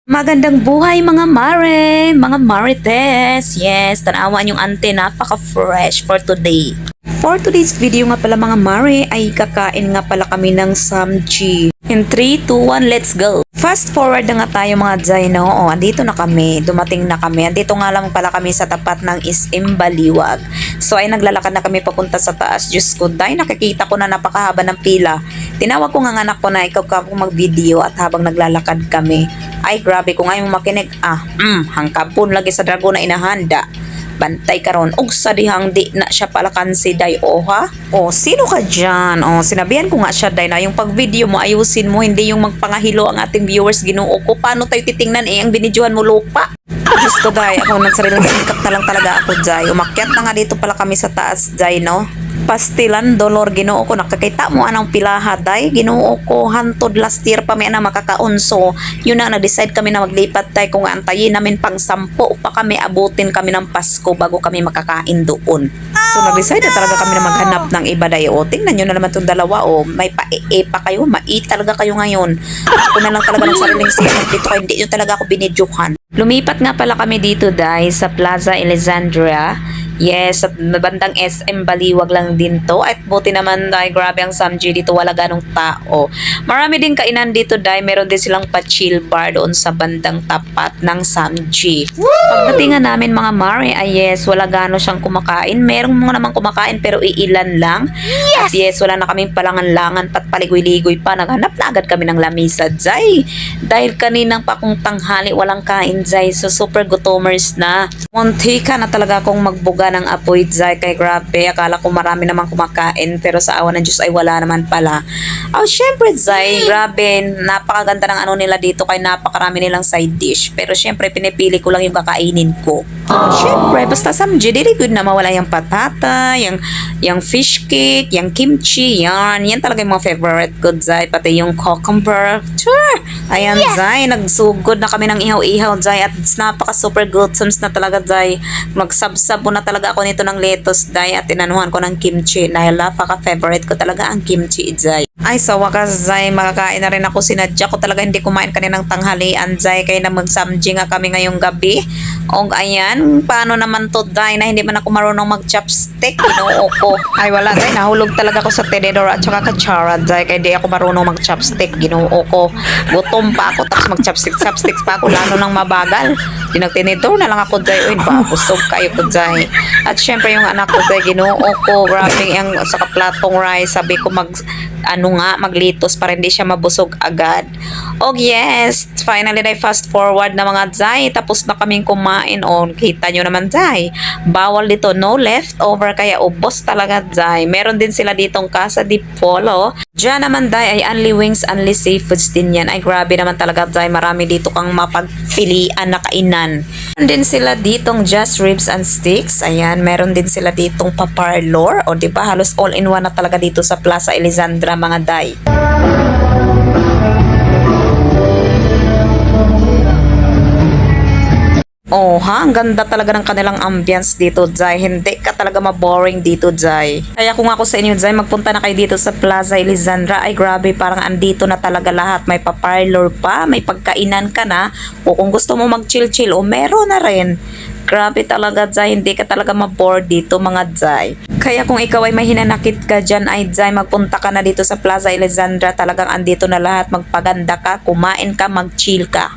Magandang buhay mga mare, mga marites. Yes, tanawan yung ante, napaka-fresh for today. For today's video nga pala mga mare ay kakain nga pala kami ng Samg. In 3, 2, 1, let's go! Fast forward na nga tayo mga Jai, no? O, andito na kami, dumating na kami. Andito nga lang pala kami sa tapat ng SM Baliwag. So ay naglalakad na kami papunta sa taas. Diyos ko, dahil nakikita ko na napakahaba ng pila. Tinawag ko nga ng anak ko na ikaw ka mag-video at habang naglalakad kami. Ay grabe ko ngayon makinig. Hangkapon lagi sa dragon na inahanda. Bantay karon og sa dihang di na siya pala kansiday o ha? O sino ka dyan? O sinabihan ko nga siya day na yung pag video mo ayusin mo, hindi yung magpangahilo ang ating viewers. Ginoo ko paano tayo titingnan ang binidyohan mo lupa. Diyos ko day, ako ng sariling sikap na lang talaga ako day. Umakyat na nga dito pala kami sa taas day, no? Pastilan dolor Ginoo ko, nakakita mo anong pilaha day. Ginoo ko, hantod last year pa may na makakaunso. Yun na nag-decide kami na maglipat tayo kung antayin namin pang 10 pa kami abutin kami ng Pasko bago kami makakain doon. So nag-decide na talaga kami na maghanap ng iba day. O tingnan nyo na naman itong dalawa, o may pa-e pa kayo, talaga kayo ngayon. Ako na lang talaga ng sariling sikap dito, hindi nyo talaga ako binidyohan. Lumipat nga pala kami dito day sa Plaza Alexandria. Yes, at bandang SM Baliwag lang din to. At buti naman dahil grabe ang Samg dito, wala ganong tao. Marami din kainan dito dahil meron din silang pa-chill bar doon sa bandang tapat ng Samg. Pagdating nga namin mga mare, ay yes, wala gano siyang kumakain. Merong mga namang kumakain pero iilan lang. Yes! At yes, wala na kaming palangan-langan pat paligoy-ligoy pa. Naghanap na agad kami ng lamisa, Jai. Dahil kaninang pa kung tanghali walang kain, Jai. So super gutomers na. Muntika na talaga akong magbuga ng apoy, Jai, kay grabe. Akala ko marami namang kumakain pero sa awa ng Diyos ay wala naman pala. Oh, syempre, Jai, grabe. Napakaganda ng ano nila dito kay napakarami nilang side dish. Pero syempre, pinipili ko lang yung kakainin ko. Syempre, basta Samg, diri good na mawala yung patata, yung fish cake, yung kimchi, yan talaga yung mga favorite ko, Jai. Pati yung cucumber. Sure! Ayan, yes! Jai, nagsugod na kami ng ihaw-ihaw, Jai. At napaka super good na talaga, Jai. Magsabsabo na talaga ako nito ng lettuce, Jai. At tinanuhan ko ng kimchi. Dahil napaka-favorite ko talaga ang kimchi, Jai. Ay, sa wakas, Jai, makakain na rin ako. Sinadya ko talaga hindi kumain kaninang tanghalian, Jai. Kaya na mag-Samg nga kami ngayong gabi. O, ayan, paano naman to, Jai, na hindi man ako marunong mag-chopstick. Ginoo ko. Ay, wala, Jai. Nahulog talaga ako sa tenedor at saka katsara, Jai. Kaya di ako marunong mag-chopstick. Ginoo ko. Gutom pa ako, tapos mag-chopsticks pa ako. Lalo nang mabagal. Dinagtinidor na lang ako, Jai. Uy, busog kayo ko, Jai. At syempre yung anak ko, Jai, ginoo ko. Grabe yung sa kaplatong rice. Sabi ko maglitos para hindi siya mabusog agad. Oh yes, finally na fast forward na mga Jai. Tapos na kaming kumain. O, kita nyo naman, Jai. Bawal dito, no leftover. Kaya ubos talaga, Jai. Meron din sila ditong Casa di Polo. Diyan naman, Jai, ay only wings, only seafoods din yan. Ay grabe naman talaga, Jai. Marami dito kang mapagpilian na kainan. Meron din sila ditong just ribs and sticks. Ayan, meron din sila ditong paparlor. O diba, halos all in one na talaga dito sa Plaza Alexandra mga Jai. Oh, ang ganda talaga ng kanilang ambience dito, Jai. Hindi ka talaga ma-boring dito, Jai. Kaya kung ako sa inyo, Jai, magpunta na kayo dito sa Plaza Alexandra. Ay, grabe, parang andito na talaga lahat. May pa-parlor pa, may pagkainan ka na. O kung gusto mo mag-chill-chill, o meron na rin. Grabe talaga, Jai. Hindi ka talaga ma-bored dito, mga Jai. Kaya kung ikaw ay may hinanakit ka dyan, ay Jai, magpunta ka na dito sa Plaza Alexandra. Talagang andito na lahat. Magpaganda ka, kumain ka, mag-chill ka.